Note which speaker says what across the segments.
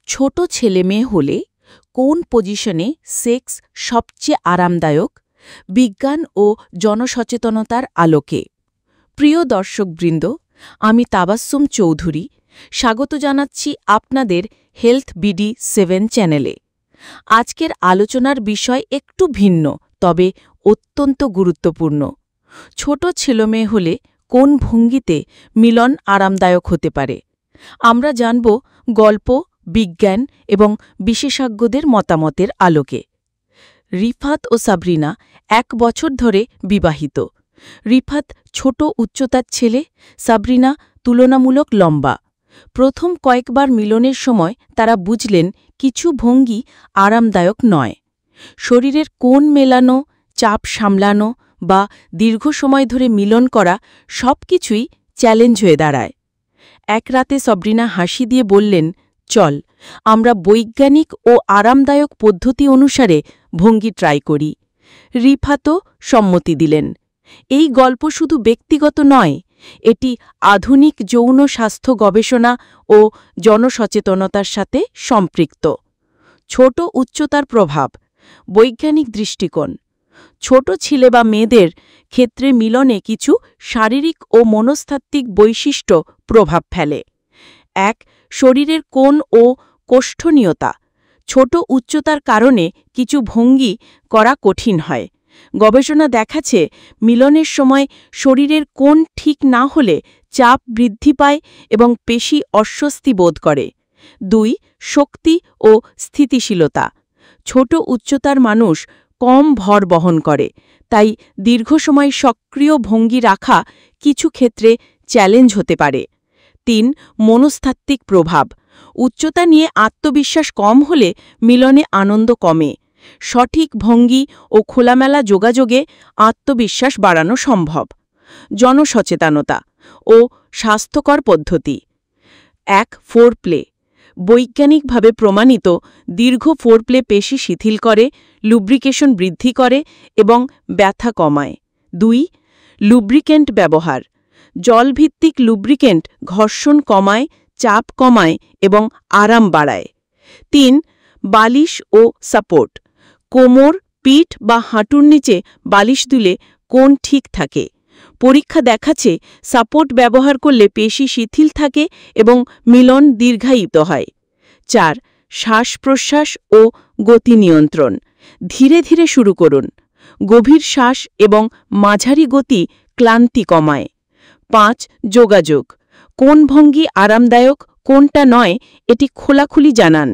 Speaker 1: ছোট ছেলেমেয়ে হলে কোন পজিশনে সেক্স সবচেয়ে আরামদায়ক, বিজ্ঞান ও জনসচেতনতার আলোকে। প্রিয় দর্শকবৃন্দ, আমি তাবাসসুম চৌধুরী স্বাগত জানাচ্ছি আপনাদের হেলথ বিডি 7 চ্যানেলে। আজকের আলোচনার বিষয় একটু ভিন্ন, তবে অত্যন্ত গুরুত্বপূর্ণ। ছোট ছেলেমেয়ে হলে কোন ভঙ্গিতে মিলন আরামদায়ক হতে পারে। আমরা জানব গল্প, বিজ্ঞান এবং বিশেষজ্ঞদের মতামতের আলোকে। রিফাত ও সাবরিনা 1 বছর ধরে বিবাহিত। রিফাত ছোট উচ্চতার ছেলে, সাবরিনা তুলনামূলক লম্বা। প্রথম কয়েকবার মিলনের সময় তারা বুঝলেন কিছু ভঙ্গি আরামদায়ক নয়। শরীরের কোণ মেলানো, চাপ সামলানো বা দীর্ঘ সময় ধরে মিলন করা সবকিছুই চ্যালেঞ্জ হয়ে দাঁড়ায়। এক রাতে সাবরিনা হাসি দিয়ে বললেন, চল আমরা বৈজ্ঞানিক ও আরামদায়ক পদ্ধতি অনুসারে ভঙ্গি ট্রাই করি। রিফাতও সম্মতি দিলেন। এই গল্প শুধু ব্যক্তিগত নয়, এটি আধুনিক যৌন স্বাস্থ্য গবেষণা ও জনসচেতনতার সাথে সম্পৃক্ত। ছোট উচ্চতার প্রভাব, বৈজ্ঞানিক দৃষ্টিকোণ। ছোট ছেলে বা মেয়েদের ক্ষেত্রে মিলনে কিছু শারীরিক ও মনস্তাত্ত্বিক বৈশিষ্ট্য প্রভাব ফেলে। 1. শরীরের কোণ ও কোষ্ঠনীয়তা। ছোট উচ্চতার কারণে কিছু ভঙ্গি করা কঠিন হয়। গবেষণা দেখাচ্ছে মিলনের সময় শরীরের কোণ ঠিক না হলে চাপ বৃদ্ধি পায় এবং পেশি অস্বস্তি বোধ করে। 2. শক্তি ও স্থিতিশীলতা। ছোট উচ্চতার মানুষ কম ভর বহন করে, তাই দীর্ঘ সময় সক্রিয় ভঙ্গি রাখা কিছু ক্ষেত্রে চ্যালেঞ্জ হতে পারে। 3. মনস্তাত্ত্বিক প্রভাব। উচ্চতা নিয়ে আত্মবিশ্বাস কম হলে মিলনে আনন্দ কমে। সঠিক ভঙ্গি ও খোলামেলা যোগাযোগে আত্মবিশ্বাস বাড়ানো সম্ভব। জনসচেতনতা ও স্বাস্থ্যকর পদ্ধতি। 1. ফোরপ্লে। বৈজ্ঞানিকভাবে প্রমাণিত দীর্ঘ ফোরপ্লে পেশি শিথিল করে, লুব্রিকেশন বৃদ্ধি করে এবং ব্যথা কমায়। 2. লুব্রিকেন্ট ব্যবহার। জলভিত্তিক লুব্রিকেন্ট ঘর্ষণ কমায়, চাপ কমায় এবং আরাম বাড়ায়। 3. বালিশ ও সাপোর্ট। কোমর, পিঠ বা হাঁটুর নিচে বালিশ দিলে কোণ ঠিক থাকে। পরীক্ষা দেখাচ্ছে সাপোর্ট ব্যবহার করলে পেশি শিথিল থাকে এবং মিলন দীর্ঘায়িত হয়। 4. শ্বাস-প্রশ্বাস ও গতি নিয়ন্ত্রণ। ধীরে ধীরে শুরু করুন। গভীর শ্বাস এবং মাঝারি গতি ক্লান্তি কমায়। 5. যোগাযোগ। কোন ভঙ্গি আরামদায়ক, কোনটা নয়, এটি খোলাখুলি জানান।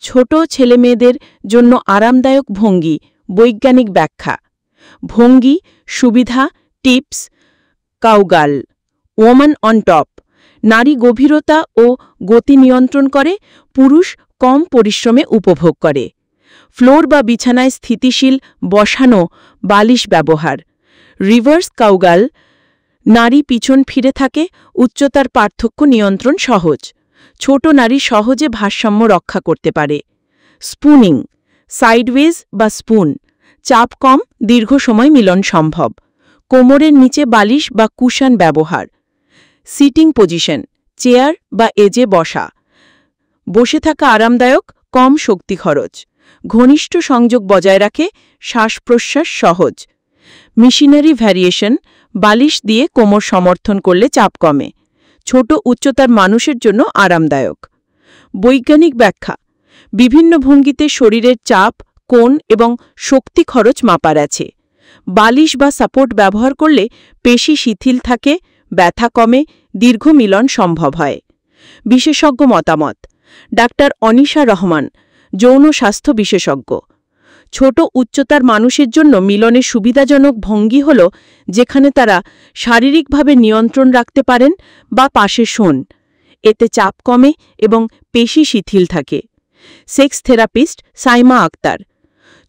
Speaker 1: ছোট ছেলেমেয়েদের জন্য আরামদায়ক ভঙ্গি, বৈজ্ঞানিক ব্যাখ্যা। ভঙ্গি, সুবিধা, tips. Cowgirl, woman on top. নারী গভীরতা ও গতি নিয়ন্ত্রণ করে, পুরুষ কম পরিশ্রমে উপভোগ করে। ফ্লোর বা বিছানায় স্থিতিশীল বসানো, বালিশ ব্যবহার। রিভার্স কাউগার্ল, নারী পিছন ফিরে থাকে, উচ্চতার পার্থক্য নিয়ন্ত্রণ সহজ। ছোট নারী সহজে ভারসাম্য রক্ষা করতে পারে। স্পুনিং, সাইডওয়েজ বা স্পুন। চাপ কম, দীর্ঘ সময় মিলন সম্ভব। কোমরের নিচে বালিশ বা কুশন ব্যবহার। সিটিং পজিশন, চেয়ার বা এজে বসা। বসে থাকা আরামদায়ক, কম শক্তি খরচ। ঘনিষ্ঠ সংযোগ বজায় রাখে, শ্বাস-প্রশ্বাস সহজ। মিশনারি ভ্যারিয়েশন, বালিশ দিয়ে কোমর সমর্থন করলে চাপ কমে। ছোট উচ্চতার মানুষের জন্য আরামদায়ক। বৈজ্ঞানিক ব্যাখ্যা। বিভিন্ন ভঙ্গিতে শরীরের চাপ, কোণ এবং শক্তি খরচ মাপার আছে। বালিশ বা সাপোর্ট ব্যবহার করলে পেশি শিথিল থাকে, ব্যথা কমে, দীর্ঘ মিলন সম্ভব হয়। বিশেষজ্ঞ মতামত। ডাক্তার অনিশা রহমান, যৌন স্বাস্থ্য বিশেষজ্ঞ। ছোট উচ্চতার মানুষের জন্য মিলনের সুবিধাজনক ভঙ্গি হল যেখানে তারা শারীরিকভাবে নিয়ন্ত্রণ রাখতে পারেন বা পাশে শোন। এতে চাপ কমে এবং পেশি শিথিল থাকে। সেক্স থেরাপিস্ট সাইমা আক্তার,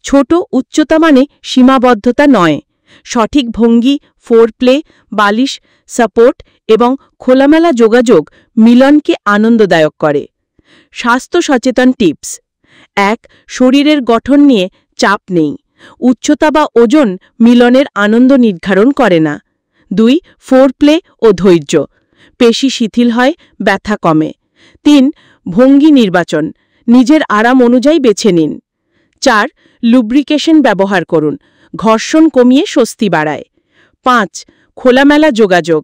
Speaker 1: ছোট উচ্চতা মানে সীমাবদ্ধতা নয়। সঠিক ভঙ্গি, ফোরপ্লে, বালিশ, সাপোর্ট এবং খোলামেলা যোগাযোগ মিলনকে আনন্দদায়ক করে। স্বাস্থ্য সচেতন টিপস। 1. শরীরের গঠন নিয়ে চাপ নেই। উচ্চতা বা ওজন মিলনের আনন্দ নির্ধারণ করে না। 2. ফোরপ্লে ও ধৈর্য। পেশি শিথিল হয়, ব্যথা কমে। 3. ভঙ্গি নির্বাচন, নিজের আরাম অনুযায়ী বেছে নিন। 4. লুব্রিকেশন ব্যবহার করুন, ঘর্ষণ কমিয়ে স্বস্তি বাড়ায়। 5. খোলামেলা যোগাযোগ,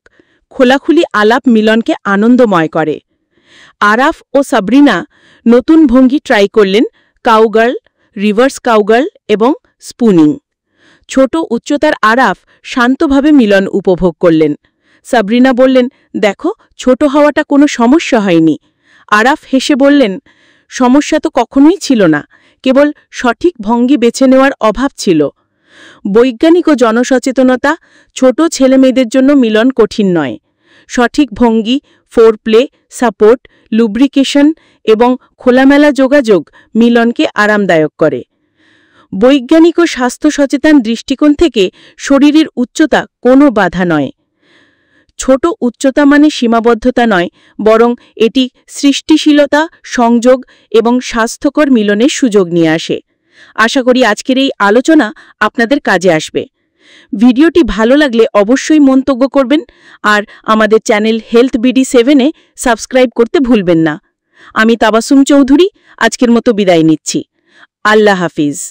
Speaker 1: খোলাখুলি আলাপ মিলনকে আনন্দময় করে। আরাফ ও সাবরিনা নতুন ভঙ্গি ট্রাই করলেন, কাউগার্ল, রিভার্স কাউগার্ল এবং স্পুনিং। ছোট উচ্চতার আরাফ শান্তভাবে মিলন উপভোগ করলেন। সাবরিনা বললেন, দেখো, ছোট হওয়াটা কোনো সমস্যা হয়নি। আরাফ হেসে বললেন, সমস্যা তো কখনোই ছিল না, কেবল সঠিক ভঙ্গি বেছে নেওয়ার অভাব ছিল। বৈজ্ঞানিক ও জনসচেতনতা, ছোট ছেলেমেয়েদের জন্য মিলন কঠিন নয়। সঠিক ভঙ্গি, ফোরপ্লে, সাপোর্ট, লুব্রিকেশন এবং খোলামেলা যোগাযোগ মিলনকে আরামদায়ক করে। বৈজ্ঞানিক ও স্বাস্থ্য সচেতন দৃষ্টিকোণ থেকে শরীরের উচ্চতা কোনো বাধা নয়। ছোট উচ্চতা মানে সীমাবদ্ধতা নয়, বরং এটি সৃষ্টিশীলতা, সংযোগ এবং স্বাস্থ্যকর মিলনের সুযোগ নিয়ে আসে। আশা করি আজকের এই আলোচনা আপনাদের কাজে আসবে। ভিডিওটি ভালো লাগলে অবশ্যই মন্তব্য করবেন আর আমাদের চ্যানেল হেলথ বিডি 7-এ সাবস্ক্রাইব করতে ভুলবেন না। আমি তাবাসুম চৌধুরী আজকের মতো বিদায় নিচ্ছি। আল্লাহ হাফিজ।